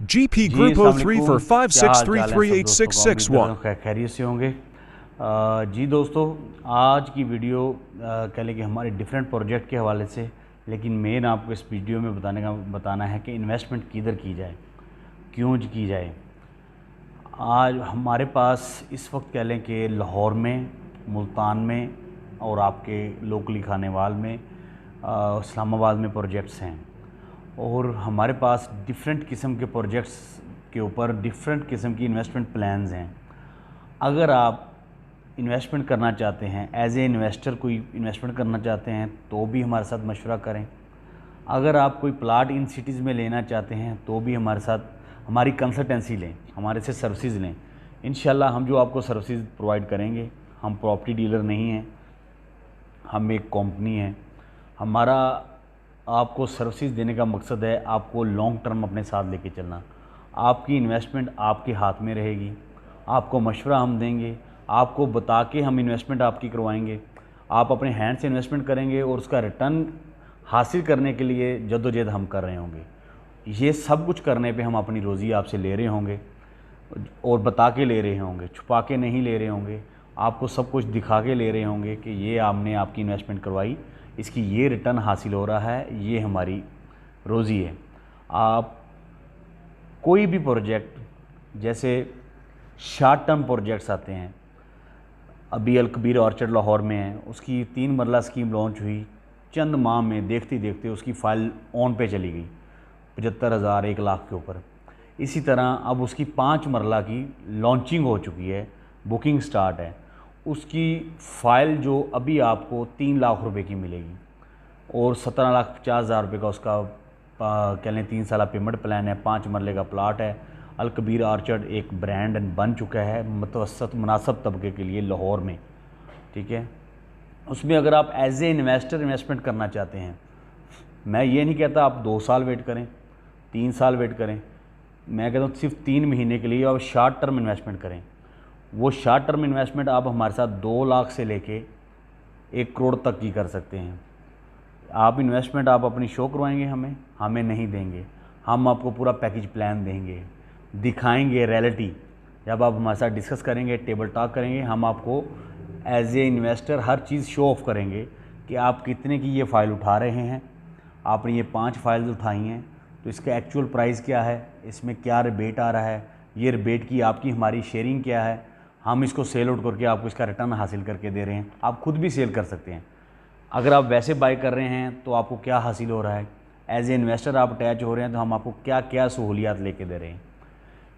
GP जी Group अस्सलाम 03 वालेकुम, for क्या हाल चाल है सब दोस्तों का। उम्मीद करता 5633861. हूँ खैरियत से होंगे। जी दोस्तों, आज की वीडियो कह लें कि हमारे डिफरेंट प्रोजेक्ट के हवाले से, लेकिन मेन आपको इस वीडियो में बताना है कि इन्वेस्टमेंट किधर की जाए, क्यों की जाए। आज हमारे पास इस वक्त कह लें कि लाहौर में, मुल्तान में और आपके लोकली खानेवाल में, इस्लामाबाद में प्रोजेक्ट्स हैं। और हमारे पास डिफरेंट किस्म के प्रोजेक्ट्स के ऊपर डिफरेंट किस्म की इन्वेस्टमेंट प्लान्स हैं। अगर आप इन्वेस्टमेंट करना चाहते हैं, एज ए इन्वेस्टर कोई इन्वेस्टमेंट करना चाहते हैं तो भी हमारे साथ मशवरा करें। अगर आप कोई प्लाट इन सिटीज़ में लेना चाहते हैं तो भी हमारे साथ हमारी कंसल्टेंसी लें, हमारे से सर्विसेज लें। इंशाल्लाह हम जो आपको सर्विसेज प्रोवाइड करेंगे, हम प्रॉपर्टी डीलर नहीं हैं, हम एक कंपनी है। हमारा आपको सर्विसेज देने का मकसद है आपको लॉन्ग टर्म अपने साथ लेके चलना। आपकी इन्वेस्टमेंट आपके हाथ में रहेगी, आपको मशवरा हम देंगे, आपको बता के हम इन्वेस्टमेंट आपकी करवाएंगे। आप अपने हैंड से इन्वेस्टमेंट करेंगे और उसका रिटर्न हासिल करने के लिए जद्दोजहद हम कर रहे होंगे। ये सब कुछ करने पे हम अपनी रोज़ी आपसे ले रहे होंगे और बता के ले रहे होंगे, छुपा के नहीं ले रहे होंगे। आपको सब कुछ दिखा के ले रहे होंगे कि ये आपने आपकी इन्वेस्टमेंट करवाई, इसकी ये रिटर्न हासिल हो रहा है, ये हमारी रोज़ी है। आप कोई भी प्रोजेक्ट, जैसे शॉर्ट टर्म प्रोजेक्ट्स आते हैं, अभी अलकबीर ऑर्चर्ड लाहौर में है, उसकी 3 मरला स्कीम लॉन्च हुई, चंद माह में देखते देखते उसकी फ़ाइल ऑन पे चली गई 75,000 1 लाख के ऊपर। इसी तरह अब उसकी 5 मरला की लॉन्चिंग हो चुकी है, बुकिंग स्टार्ट है। उसकी फ़ाइल जो अभी आपको 3 लाख रुपए की मिलेगी और 17,50,000 रुपये का उसका कह लें 3 साल पेमेंट प्लान है। 5 मरले का प्लाट है। अलकबीर आर्चर्ड एक ब्रांड बन चुका है मुतवसत मुनासब तबके के लिए लाहौर में, ठीक है। उसमें अगर आप एज ए इन्वेस्टर इन्वेस्टमेंट करना चाहते हैं, मैं ये नहीं कहता आप 2 साल वेट करें, 3 साल वेट करें, मैं कहता हूँ सिर्फ 3 महीने के लिए आप शॉर्ट टर्म इन्वेस्टमेंट करें। वो शॉर्ट टर्म इन्वेस्टमेंट आप हमारे साथ 2 लाख से लेके 1 करोड़ तक की कर सकते हैं। आप इन्वेस्टमेंट आप अपनी शो करवाएंगे, हमें नहीं देंगे। हम आपको पूरा पैकेज प्लान देंगे, दिखाएंगे रियलिटी। जब आप हमारे साथ डिस्कस करेंगे, टेबल टॉक करेंगे, हम आपको एज ए इन्वेस्टर हर चीज़ शो ऑफ करेंगे कि आप कितने की ये फ़ाइल उठा रहे हैं। आपने ये 5 फाइल्स उठाई हैं तो इसका एक्चुअल प्राइस क्या है, इसमें क्या रिबेट आ रहा है, ये रिबेट की आपकी हमारी शेयरिंग क्या है। हम इसको सेल आउट करके आपको इसका रिटर्न हासिल करके दे रहे हैं। आप खुद भी सेल कर सकते हैं। अगर आप वैसे बाय कर रहे हैं तो आपको क्या हासिल हो रहा है, एज ए इन्वेस्टर आप अटैच हो रहे हैं तो हम आपको क्या क्या सहूलियात लेके दे रहे हैं।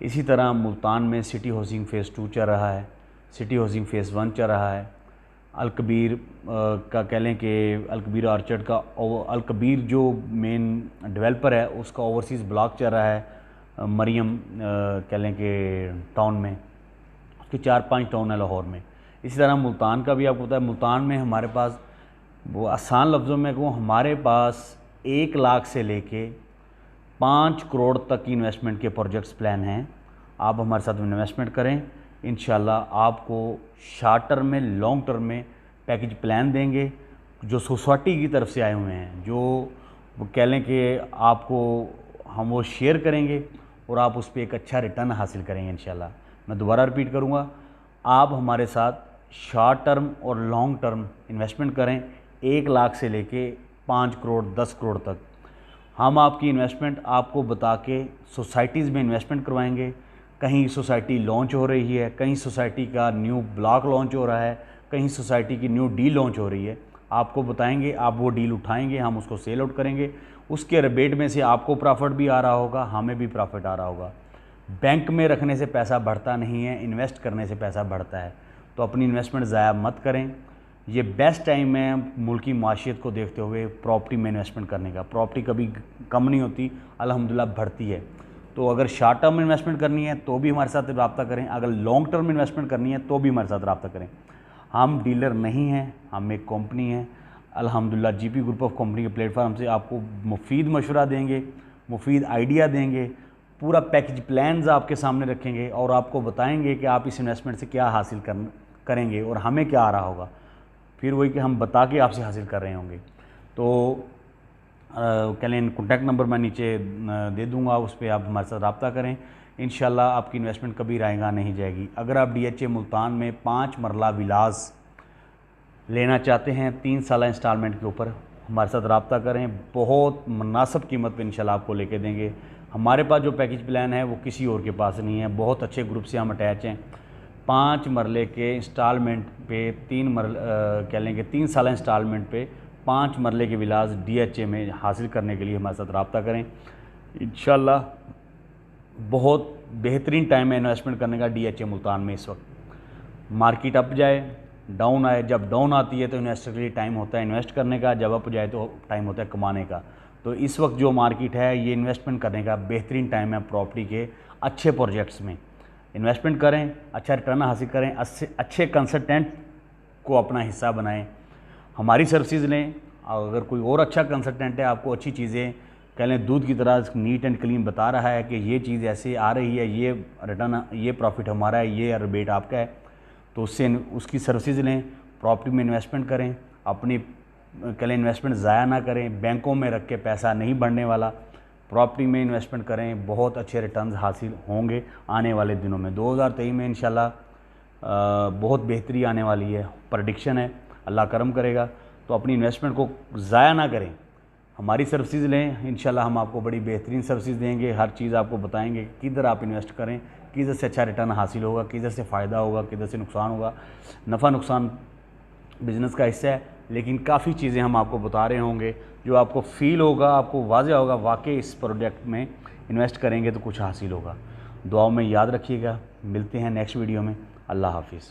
इसी तरह मुल्तान में सिटी हाउसिंग फ़ेज़ 2 चल रहा है, सिटी हाउसिंग फ़ेज़ 1 चल रहा है। अलकबीर का कह लें कि अलकबीर आर्चर्ड का अलकबीर जो मेन डेवलपर है उसका ओवरसीज़ ब्लॉक चल रहा है मरियम कह लें कि टाउन में। उसके 4-5 टाउन है लाहौर में। इसी तरह मुल्तान का भी आपको पता है। मुल्तान में हमारे पास, वो आसान लफ्ज़ों में कहूँ, हमारे पास 1 लाख से लेके 5 करोड़ तक की इन्वेस्टमेंट के प्रोजेक्ट्स प्लान हैं। आप हमारे साथ इन्वेस्टमेंट करें, इंशाल्लाह आपको शॉर्ट टर्म में, लॉन्ग टर्म में पैकेज प्लान देंगे जो सोसाइटी की तरफ से आए हुए हैं, जो वो कह लें कि आपको हम वो शेयर करेंगे और आप उस पर एक अच्छा रिटर्न हासिल करेंगे इंशाल्लाह। मैं दोबारा रिपीट करूँगा, आप हमारे साथ शॉर्ट टर्म और लॉन्ग टर्म इन्वेस्टमेंट करें, 1 लाख से लेके 5 करोड़ 10 करोड़ तक। हम आपकी इन्वेस्टमेंट आपको बता के सोसाइटीज़ में इन्वेस्टमेंट करवाएंगे। कहीं सोसाइटी लॉन्च हो रही है, कहीं सोसाइटी का न्यू ब्लॉक लॉन्च हो रहा है, कहीं सोसाइटी की न्यू डील लॉन्च हो रही है, आपको बताएंगे, आप वो डील उठाएंगे, हम उसको सेल आउट करेंगे। उसके रिबेट में से आपको प्रॉफिट भी आ रहा होगा, हमें भी प्रॉफिट आ रहा होगा। बैंक में रखने से पैसा बढ़ता नहीं है, इन्वेस्ट करने से पैसा बढ़ता है। तो अपनी इन्वेस्टमेंट ज़ाया मत करें। ये बेस्ट टाइम है मुल्क की माशियत को देखते हुए प्रॉपर्टी में इन्वेस्टमेंट करने का। प्रॉपर्टी कभी कम नहीं होती, अल्हम्दुलिल्लाह बढ़ती है। तो अगर शॉर्ट टर्म इन्वेस्टमेंट करनी है तो भी हमारे साथ रब्ता करें, अगर लॉन्ग टर्म इन्वेस्टमेंट करनी है तो भी हमारे साथ रब्ता करें। हम डीलर नहीं हैं, हम एक कंपनी है। अल्हम्दुलिल्लाह जीपी ग्रुप ऑफ कंपनी के प्लेटफॉर्म से आपको मुफीद मशवरा देंगे, मुफीद आइडिया देंगे, पूरा पैकेज प्लान्स आपके सामने रखेंगे और आपको बताएंगे कि आप इस इन्वेस्टमेंट से क्या हासिल करेंगे और हमें क्या आ रहा होगा। फिर वही कि हम बता के आपसे हासिल कर रहे होंगे। तो कह लें कॉन्टैक्ट नंबर मैं नीचे दे दूंगा, उस पर आप हमारे साथ रब्ता करें। इंशाल्लाह आपकी इन्वेस्टमेंट कभी रायगा नहीं जाएगी। अगर आप DHA मुल्तान में 5 मरला विलास लेना चाहते हैं 3 साल इंस्टॉलमेंट के ऊपर, हमारे साथ रब्ता करें, बहुत मुनासिब कीमत पे इंशाल्लाह आपको लेके देंगे। हमारे पास जो पैकेज प्लान है वो किसी और के पास नहीं है, बहुत अच्छे ग्रुप से हम अटैच हैं। 5 मरले के इंस्टॉलमेंट पे 3 साल इंस्टॉलमेंट पे 5 मरले के विलास DHA में हासिल करने के लिए हमारे साथ रब्ता करें। इंशाल्लाह बहुत बेहतरीन टाइम है इन्वेस्टमेंट करने का DHA मुल्तान में। इस वक्त मार्केट अप जाए डाउन आए, जब डाउन आती है तो इन्वेस्टर के लिए टाइम होता है इन्वेस्ट करने का, जब अप जाए तो टाइम होता है कमाने का। तो इस वक्त जो मार्केट है ये इन्वेस्टमेंट करने का बेहतरीन टाइम है। प्रॉपर्टी के अच्छे प्रोजेक्ट्स में इन्वेस्टमेंट करें, अच्छा रिटर्न हासिल करें, अच्छे कंसल्टेंट को अपना हिस्सा बनाएं, हमारी सर्विसेज लें। अगर कोई और अच्छा कंसल्टेंट है, आपको अच्छी चीज़ें कह लें दूध की तरह नीट एंड क्लीन बता रहा है कि ये चीज़ ऐसे आ रही है, ये रिटर्न, ये प्रॉफिट हमारा है, ये रिबेट आपका है, तो उसकी सर्विसेज लें, प्रॉपर्टी में इन्वेस्टमेंट करें, अपनी कह लें इन्वेस्टमेंट ज़ाया ना करें, बैंकों में रख के पैसा नहीं बढ़ने वाला, प्रॉपर्टी में इन्वेस्टमेंट करें, बहुत अच्छे रिटर्न्स हासिल होंगे आने वाले दिनों में। 2023 में इंशाल्लाह बहुत बेहतरी आने वाली है, प्रेडिक्शन है, अल्लाह करम करेगा। तो अपनी इन्वेस्टमेंट को ज़ाया ना करें, हमारी सर्विसेज लें, इंशाल्लाह हम आपको बड़ी बेहतरीन सर्विसेज देंगे, हर चीज़ आपको बताएंगे किधर आप इन्वेस्ट करें, किधर से अच्छा रिटर्न हासिल होगा, किधर से फ़ायदा होगा, किधर से नुकसान होगा। नफ़ा नुकसान बिज़नेस का हिस्सा है, लेकिन काफ़ी चीज़ें हम आपको बता रहे होंगे जो आपको फ़ील होगा, आपको वाज़ेह होगा वाकई इस प्रोडक्ट में इन्वेस्ट करेंगे तो कुछ हासिल होगा। दुआओं में याद रखिएगा, मिलते हैं नेक्स्ट वीडियो में। अल्लाह हाफिज़।